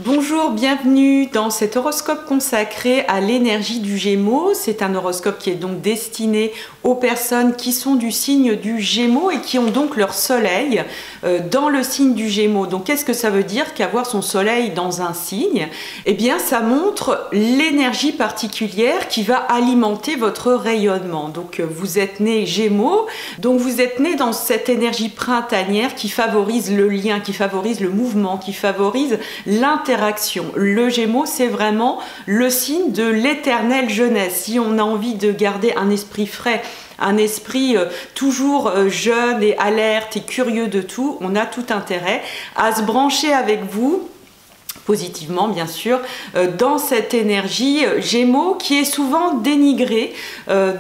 Bonjour, bienvenue dans cet horoscope consacré à l'énergie du Gémeaux. C'est un horoscope qui est donc destiné aux personnes qui sont du signe du Gémeaux et qui ont donc leur soleil dans le signe du Gémeaux. Donc qu'est-ce que ça veut dire qu'avoir son soleil dans un signe? Eh bien ça montre l'énergie particulière qui va alimenter votre rayonnement. Donc vous êtes né Gémeaux, donc vous êtes né dans cette énergie printanière qui favorise le lien, qui favorise le mouvement, qui favorise l'interaction. Le Gémeaux, c'est vraiment le signe de l'éternelle jeunesse. Si on a envie de garder un esprit frais, un esprit toujours jeune et alerte et curieux de tout, on a tout intérêt à se brancher avec vous, positivement bien sûr, dans cette énergie Gémeaux qui est souvent dénigrée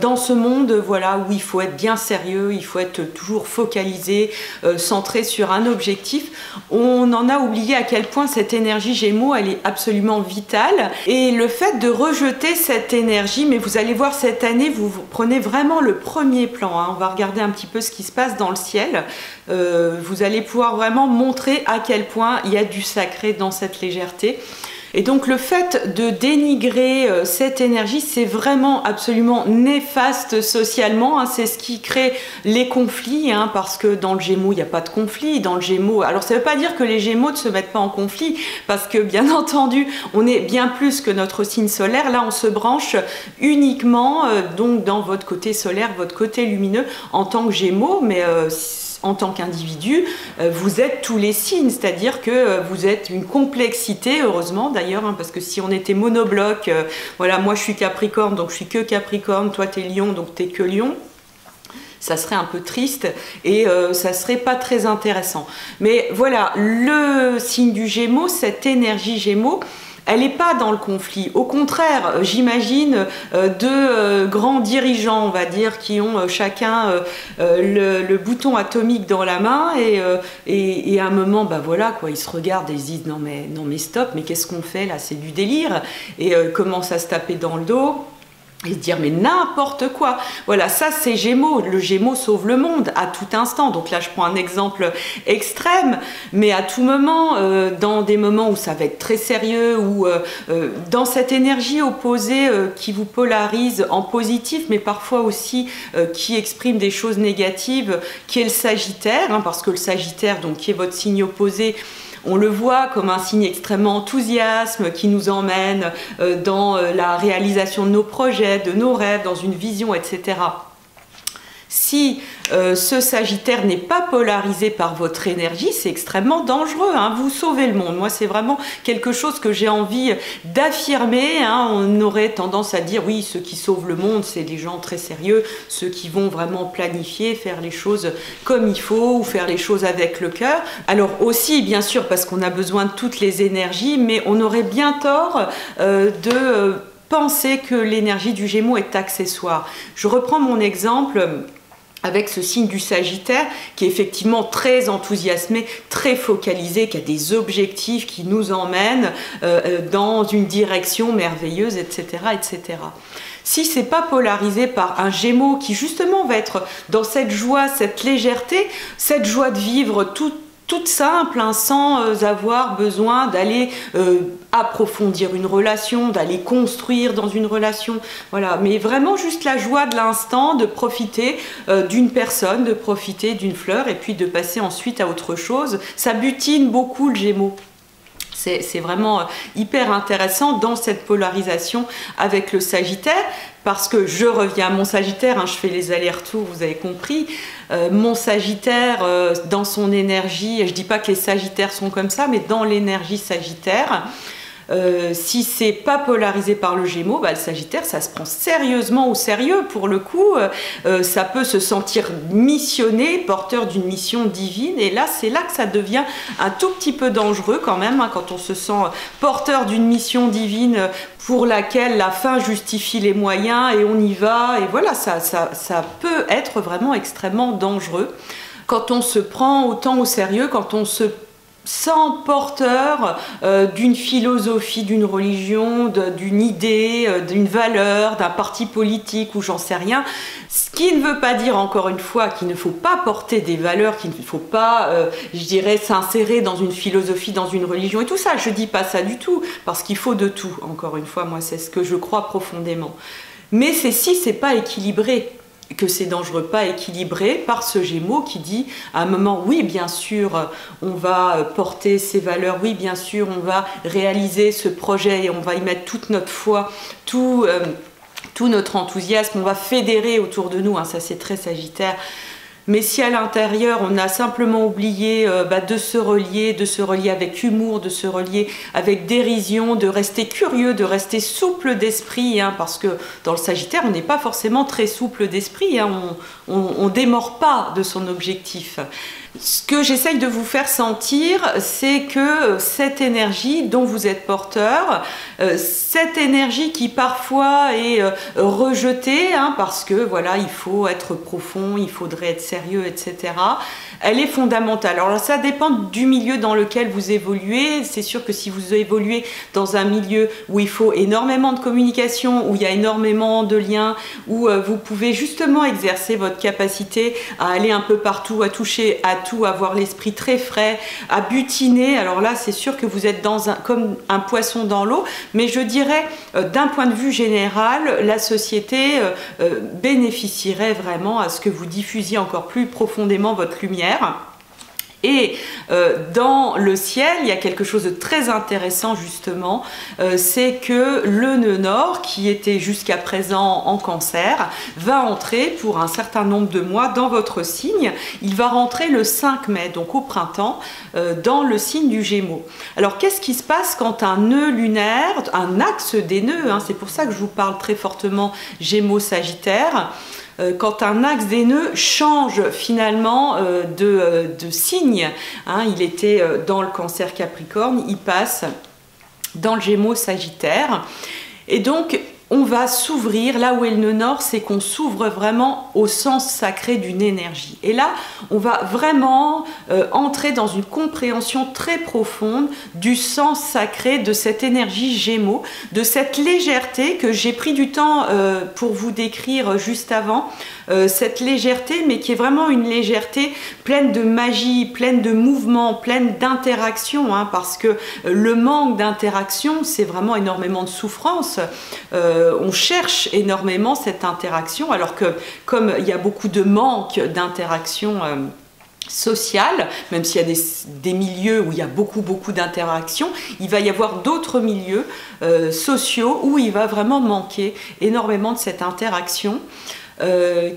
dans ce monde, voilà, où il faut être bien sérieux, il faut être toujours focalisé, centré sur un objectif. On en a oublié à quel point cette énergie Gémeaux, elle est absolument vitale, et le fait de rejeter cette énergie, mais vous allez voir cette année, vous prenez vraiment le premier plan, hein. On va regarder un petit peu ce qui se passe dans le ciel, vous allez pouvoir vraiment montrer à quel point il y a du sacré dans cette légèreté. Et donc le fait de dénigrer cette énergie, c'est vraiment absolument néfaste socialement, hein. C'est ce qui crée les conflits, hein, parce que dans le Gémeaux, il n'y a pas de conflit. Dans le Gémeaux, alors ça ne veut pas dire que les Gémeaux ne se mettent pas en conflit, parce que bien entendu, on est bien plus que notre signe solaire. Là, on se branche uniquement donc dans votre côté solaire, votre côté lumineux en tant que Gémeaux, mais en tant qu'individu, vous êtes tous les signes, c'est-à-dire que vous êtes une complexité, heureusement d'ailleurs, hein, parce que si on était monobloc, voilà, moi je suis Capricorne, donc je suis que Capricorne, toi t'es Lion, donc t'es que Lion, ça serait un peu triste et ça serait pas très intéressant. Mais voilà, le signe du Gémeaux, cette énergie Gémeaux, elle n'est pas dans le conflit. Au contraire, j'imagine deux grands dirigeants, on va dire, qui ont chacun le bouton atomique dans la main et à un moment, bah voilà, quoi, ils se regardent et ils se disent non mais stop, mais qu'est-ce qu'on fait là? C'est du délire. Et commencent à se taper dans le dos. Et se dire mais n'importe quoi, voilà, ça c'est Gémeaux, le Gémeaux sauve le monde à tout instant. Donc là je prends un exemple extrême, mais à tout moment, dans des moments où ça va être très sérieux, ou dans cette énergie opposée qui vous polarise en positif, mais parfois aussi qui exprime des choses négatives, qui est le Sagittaire, hein, parce que le Sagittaire, donc qui est votre signe opposé, on le voit comme un signe extrêmement enthousiasme qui nous emmène dans la réalisation de nos projets, de nos rêves, dans une vision, etc. Si ce Sagittaire n'est pas polarisé par votre énergie, c'est extrêmement dangereux, hein. Vous sauvez le monde. Moi, c'est vraiment quelque chose que j'ai envie d'affirmer, hein. On aurait tendance à dire, oui, ceux qui sauvent le monde, c'est des gens très sérieux, ceux qui vont vraiment planifier, faire les choses comme il faut, ou faire les choses avec le cœur. Alors aussi, bien sûr, parce qu'on a besoin de toutes les énergies, mais on aurait bien tort de penser que l'énergie du Gémeaux est accessoire. Je reprends mon exemple avec ce signe du Sagittaire qui est effectivement très enthousiasmé, très focalisé, qui a des objectifs qui nous emmènent dans une direction merveilleuse, etc., etc. Si c'est pas polarisé par un Gémeaux qui justement va être dans cette joie, cette légèreté, cette joie de vivre toute simple, hein, sans avoir besoin d'aller approfondir une relation, d'aller construire dans une relation, voilà, mais vraiment juste la joie de l'instant, de profiter d'une personne, de profiter d'une fleur et puis de passer ensuite à autre chose. Ça butine beaucoup le Gémeaux. C'est vraiment hyper intéressant dans cette polarisation avec le Sagittaire, parce que je reviens à mon Sagittaire, hein, je fais les allers-retours, vous avez compris, mon Sagittaire dans son énergie, je dis pas que les Sagittaires sont comme ça, mais dans l'énergie Sagittaire, si c'est pas polarisé par le Gémeaux, bah, le Sagittaire, ça se prend sérieusement au sérieux. Pour le coup, ça peut se sentir missionné, porteur d'une mission divine. Et là, c'est là que ça devient un tout petit peu dangereux quand même, hein, quand on se sent porteur d'une mission divine pour laquelle la fin justifie les moyens et on y va. Et voilà, ça peut être vraiment extrêmement dangereux quand on se prend autant au sérieux, quand on se sans porteur d'une philosophie, d'une religion, d'une idée, d'une valeur, d'un parti politique ou j'en sais rien. Ce qui ne veut pas dire, encore une fois, qu'il ne faut pas porter des valeurs, qu'il ne faut pas, je dirais, s'insérer dans une philosophie, dans une religion et tout ça. Je ne dis pas ça du tout, parce qu'il faut de tout. Encore une fois, moi, c'est ce que je crois profondément. Mais c'est si c'est pas équilibré, que c'est dangereux, pas équilibré, par ce Gémeaux qui dit à un moment, oui bien sûr on va porter ces valeurs, oui bien sûr on va réaliser ce projet et on va y mettre toute notre foi, tout notre enthousiasme, on va fédérer autour de nous, hein, ça c'est très Sagittaire. Mais si à l'intérieur, on a simplement oublié de se relier avec humour, de se relier avec dérision, de rester curieux, de rester souple d'esprit, hein, parce que dans le Sagittaire, on n'est pas forcément très souple d'esprit, hein, on démord pas de son objectif. Ce que j'essaye de vous faire sentir, c'est que cette énergie dont vous êtes porteur, cette énergie qui parfois est rejetée, hein, parce que voilà, il faut être profond, il faudrait être sérieux, etc. Elle est fondamentale. Alors là, ça dépend du milieu dans lequel vous évoluez. C'est sûr que si vous évoluez dans un milieu où il faut énormément de communication, où il y a énormément de liens, où vous pouvez justement exercer votre capacité à aller un peu partout, à toucher à tout, à avoir l'esprit très frais, à butiner. Alors là, c'est sûr que vous êtes comme un poisson dans l'eau, mais je dirais, d'un point de vue général, la société bénéficierait vraiment à ce que vous diffusiez encore plus profondément votre lumière. Et dans le ciel, il y a quelque chose de très intéressant justement, c'est que le nœud nord, qui était jusqu'à présent en Cancer, va entrer pour un certain nombre de mois dans votre signe. Il va rentrer le 5 mai, donc au printemps, dans le signe du Gémeaux. Alors qu'est-ce qui se passe quand un nœud lunaire, un axe des nœuds, hein, c'est pour ça que je vous parle très fortement Gémeaux-Sagittaire, quand un axe des nœuds change finalement de signe, hein, il était dans le Cancer Capricorne, il passe dans le Gémeaux Sagittaire, et donc on va s'ouvrir, là où est le nœud nord, c'est qu'on s'ouvre vraiment au sens sacré d'une énergie. Et là, on va vraiment entrer dans une compréhension très profonde du sens sacré de cette énergie Gémeaux, de cette légèreté que j'ai pris du temps pour vous décrire juste avant, cette légèreté, mais qui est vraiment une légèreté pleine de magie, pleine de mouvement, pleine d'interaction, hein, parce que le manque d'interaction, c'est vraiment énormément de souffrance. On cherche énormément cette interaction, alors que comme il y a beaucoup de manque d'interaction sociale, même s'il y a des milieux où il y a beaucoup d'interactions, il va y avoir d'autres milieux sociaux où il va vraiment manquer énormément de cette interaction.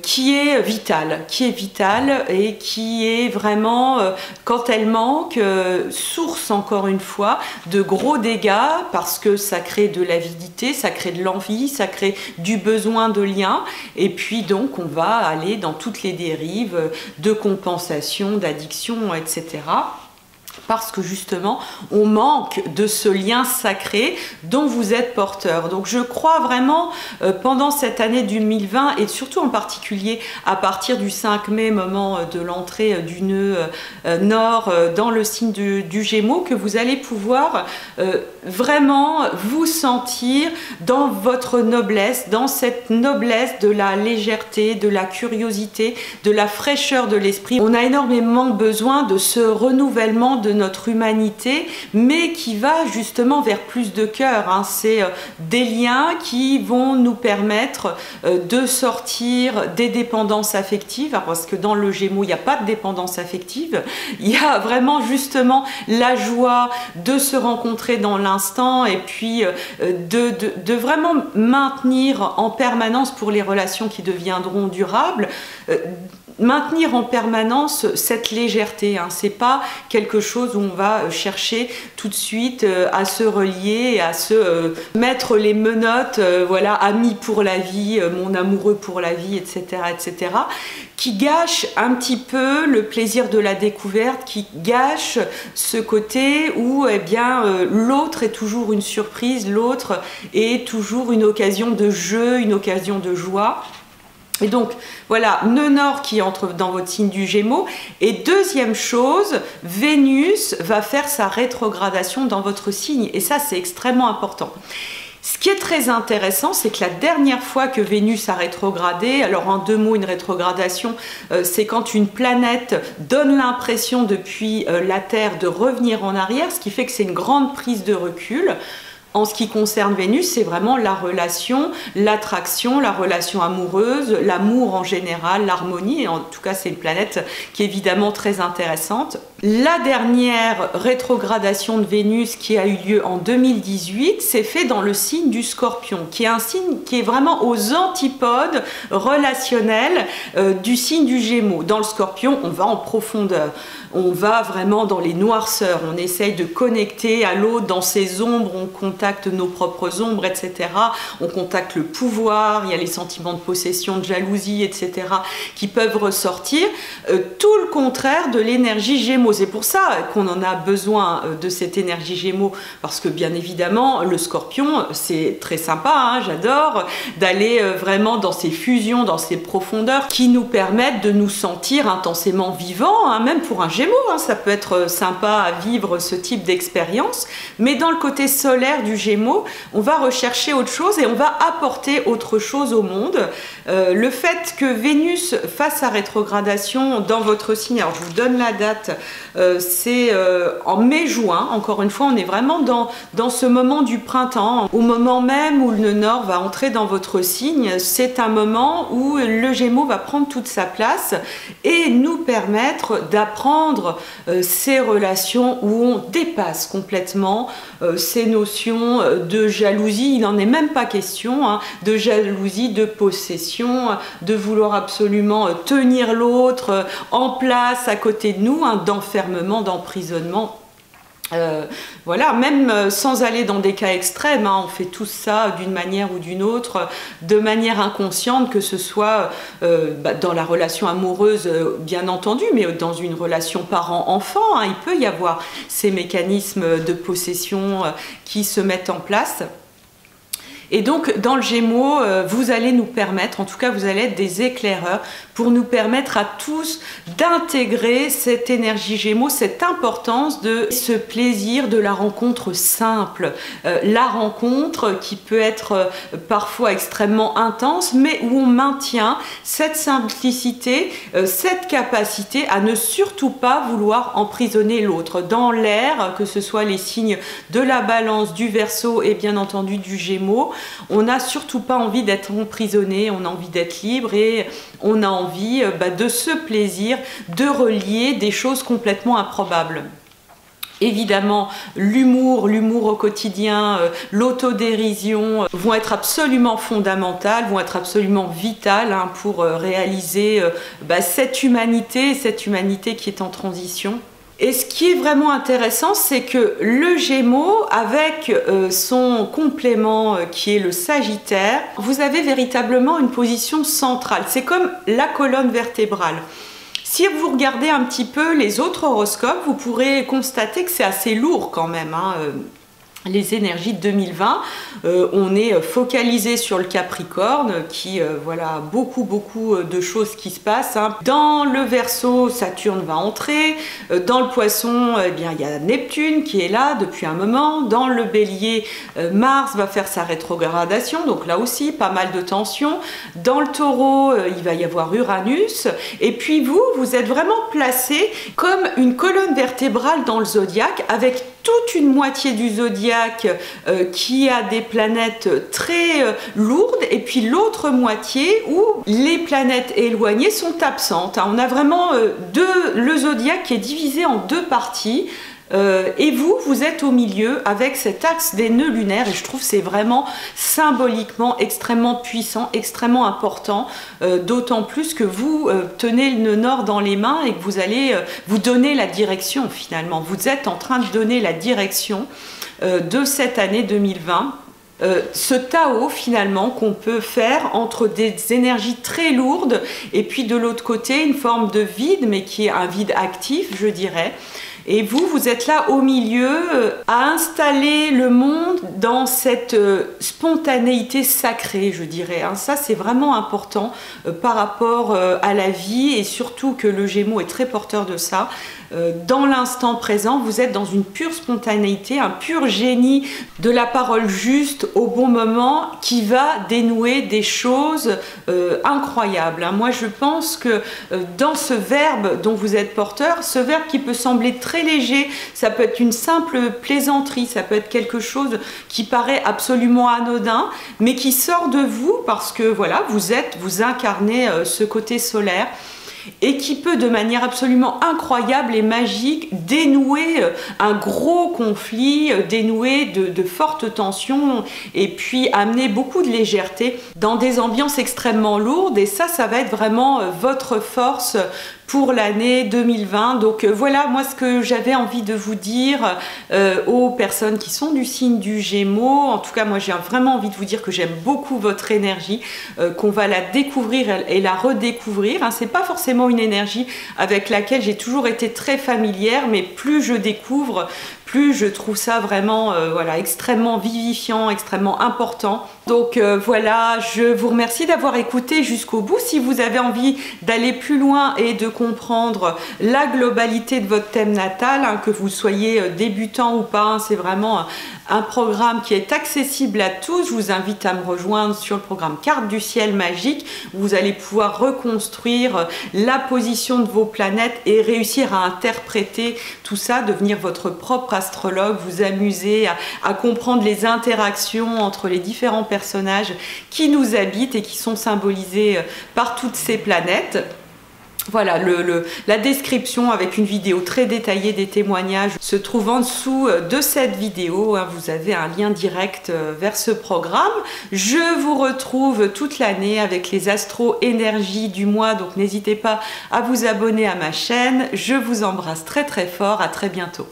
Qui est vitale et qui est vraiment, quand elle manque, source encore une fois de gros dégâts, parce que ça crée de l'avidité, ça crée de l'envie, ça crée du besoin de lien, et puis donc on va aller dans toutes les dérives de compensation, d'addiction, etc. Parce que justement, on manque de ce lien sacré dont vous êtes porteur. Donc je crois vraiment, pendant cette année 2020, et surtout en particulier à partir du 5 mai, moment de l'entrée du nœud nord dans le signe du Gémeaux, que vous allez pouvoir vraiment vous sentir dans votre noblesse, dans cette noblesse de la légèreté, de la curiosité, de la fraîcheur de l'esprit. On a énormément besoin de ce renouvellement de notre humanité, mais qui va justement vers plus de cœur, hein. C'est des liens qui vont nous permettre de sortir des dépendances affectives, parce que dans le Gémeaux, il n'y a pas de dépendance affective, il y a vraiment justement la joie de se rencontrer dans l'instant, et puis de vraiment maintenir en permanence, pour les relations qui deviendront durables, maintenir en permanence cette légèreté, hein. C'est pas quelque chose où on va chercher tout de suite à se relier, à se mettre les menottes, voilà, ami pour la vie, mon amoureux pour la vie, etc., etc., qui gâche un petit peu le plaisir de la découverte, qui gâche ce côté où eh bien l'autre est toujours une surprise, l'autre est toujours une occasion de jeu, une occasion de joie. Et donc, voilà, nœud nord qui entre dans votre signe du Gémeaux. Et deuxième chose, Vénus va faire sa rétrogradation dans votre signe. Et ça, c'est extrêmement important. Ce qui est très intéressant, c'est que la dernière fois que Vénus a rétrogradé, alors en 2 mots, une rétrogradation, c'est quand une planète donne l'impression depuis la Terre de revenir en arrière, ce qui fait que c'est une grande prise de recul. En ce qui concerne Vénus, c'est vraiment la relation, l'attraction, la relation amoureuse, l'amour en général, l'harmonie. Et en tout cas, c'est une planète qui est évidemment très intéressante. La dernière rétrogradation de Vénus qui a eu lieu en 2018 s'est fait dans le signe du Scorpion, qui est un signe qui est vraiment aux antipodes relationnels du signe du Gémeaux. Dans le Scorpion, on va en profondeur. On va vraiment dans les noirceurs, on essaye de connecter à l'autre dans ses ombres, on contacte nos propres ombres, etc. On contacte le pouvoir, il y a les sentiments de possession, de jalousie, etc. qui peuvent ressortir. Tout le contraire de l'énergie Gémeaux. C'est pour ça qu'on en a besoin de cette énergie Gémeaux, parce que bien évidemment, le Scorpion, c'est très sympa, hein, j'adore, d'aller vraiment dans ces fusions, dans ces profondeurs qui nous permettent de nous sentir intensément vivants, hein, même pour un Gémeaux, hein, ça peut être sympa à vivre ce type d'expérience, mais dans le côté solaire du Gémeaux, on va rechercher autre chose et on va apporter autre chose au monde. Le fait que Vénus fasse sa rétrogradation dans votre signe, alors je vous donne la date, c'est en mai-juin, encore une fois, on est vraiment dans ce moment du printemps, au moment même où le nœud nord va entrer dans votre signe, c'est un moment où le Gémeaux va prendre toute sa place et nous permettre d'apprendre ces relations où on dépasse complètement ces notions de jalousie, il n'en est même pas question, hein, de jalousie, de possession, de vouloir absolument tenir l'autre en place à côté de nous, hein, d'enfermement, d'emprisonnement. Voilà, même sans aller dans des cas extrêmes, hein, on fait tout ça d'une manière ou d'une autre, de manière inconsciente, que ce soit dans la relation amoureuse, bien entendu, mais dans une relation parent-enfant, hein, il peut y avoir ces mécanismes de possession qui se mettent en place. Et donc, dans le Gémeaux, vous allez nous permettre, en tout cas, vous allez être des éclaireurs pour nous permettre à tous d'intégrer cette énergie Gémeaux, cette importance de ce plaisir de la rencontre simple. La rencontre qui peut être parfois extrêmement intense, mais où on maintient cette simplicité, cette capacité à ne surtout pas vouloir emprisonner l'autre. Dans l'air, que ce soit les signes de la Balance, du Verseau et bien entendu du Gémeaux, on n'a surtout pas envie d'être emprisonné, on a envie d'être libre et on a envie de ce plaisir de relier des choses complètement improbables. Évidemment, l'humour au quotidien, l'autodérision vont être absolument fondamentales, vont être absolument vitales, hein, pour réaliser cette humanité qui est en transition. Et ce qui est vraiment intéressant, c'est que le Gémeaux, avec son complément qui est le Sagittaire, vous avez véritablement une position centrale. C'est comme la colonne vertébrale. Si vous regardez un petit peu les autres horoscopes, vous pourrez constater que c'est assez lourd quand même, hein. Les énergies de 2020, on est focalisé sur le Capricorne qui voilà, a beaucoup de choses qui se passent, hein. Dans le Verseau, Saturne va entrer, dans le Poisson, eh bien, il y a Neptune qui est là depuis un moment, dans le Bélier, Mars va faire sa rétrogradation, donc là aussi pas mal de tensions, dans le Taureau, il va y avoir Uranus, et puis vous êtes vraiment placé comme une colonne vertébrale dans le zodiaque, avec toute une moitié du zodiaque qui a des planètes très lourdes, et puis l'autre moitié où les planètes éloignées sont absentes. On a vraiment le zodiaque qui est divisé en 2 parties. Et vous êtes au milieu avec cet axe des nœuds lunaires, et je trouve que c'est vraiment symboliquement extrêmement puissant, extrêmement important, d'autant plus que vous tenez le nœud nord dans les mains et que vous allez vous donner la direction finalement. Vous êtes en train de donner la direction de cette année 2020. Ce Tao finalement qu'on peut faire entre des énergies très lourdes et puis de l'autre côté une forme de vide, mais qui est un vide actif, je dirais. Et vous êtes là au milieu à installer le monde dans cette spontanéité sacrée, je dirais. Ça, c'est vraiment important par rapport à la vie, et surtout que le Gémeaux est très porteur de ça. Dans l'instant présent, vous êtes dans une pure spontanéité, un pur génie de la parole juste au bon moment qui va dénouer des choses incroyables. Moi, je pense que dans ce verbe dont vous êtes porteur, ce verbe qui peut sembler très léger, ça peut être une simple plaisanterie, ça peut être quelque chose qui paraît absolument anodin, mais qui sort de vous parce que voilà, vous incarnez ce côté solaire, et qui peut de manière absolument incroyable et magique dénouer un gros conflit, dénouer de fortes tensions, et puis amener beaucoup de légèreté dans des ambiances extrêmement lourdes. Et ça va être vraiment votre force pour l'année 2020. Donc voilà, moi, ce que j'avais envie de vous dire aux personnes qui sont du signe du Gémeaux. En tout cas, moi, j'ai vraiment envie de vous dire que j'aime beaucoup votre énergie, qu'on va la découvrir et la redécouvrir. C'est pas forcément une énergie avec laquelle j'ai toujours été très familière, mais plus je découvre, plus je trouve ça vraiment voilà, extrêmement vivifiant, extrêmement important. Donc voilà, je vous remercie d'avoir écouté jusqu'au bout. Si vous avez envie d'aller plus loin et de comprendre la globalité de votre thème natal, que vous soyez débutant ou pas, c'est vraiment un programme qui est accessible à tous. Je vous invite à me rejoindre sur le programme Carte du ciel magique. Vous allez pouvoir reconstruire la position de vos planètes et réussir à interpréter tout ça, devenir votre propre astrologue, vous amuser à comprendre les interactions entre les différents personnages qui nous habitent et qui sont symbolisés par toutes ces planètes. Voilà, la description avec une vidéo très détaillée des témoignages se trouve en dessous de cette vidéo. Vous avez un lien direct vers ce programme. Je vous retrouve toute l'année avec les astro-énergies du mois, donc n'hésitez pas à vous abonner à ma chaîne. Je vous embrasse très très fort, à très bientôt.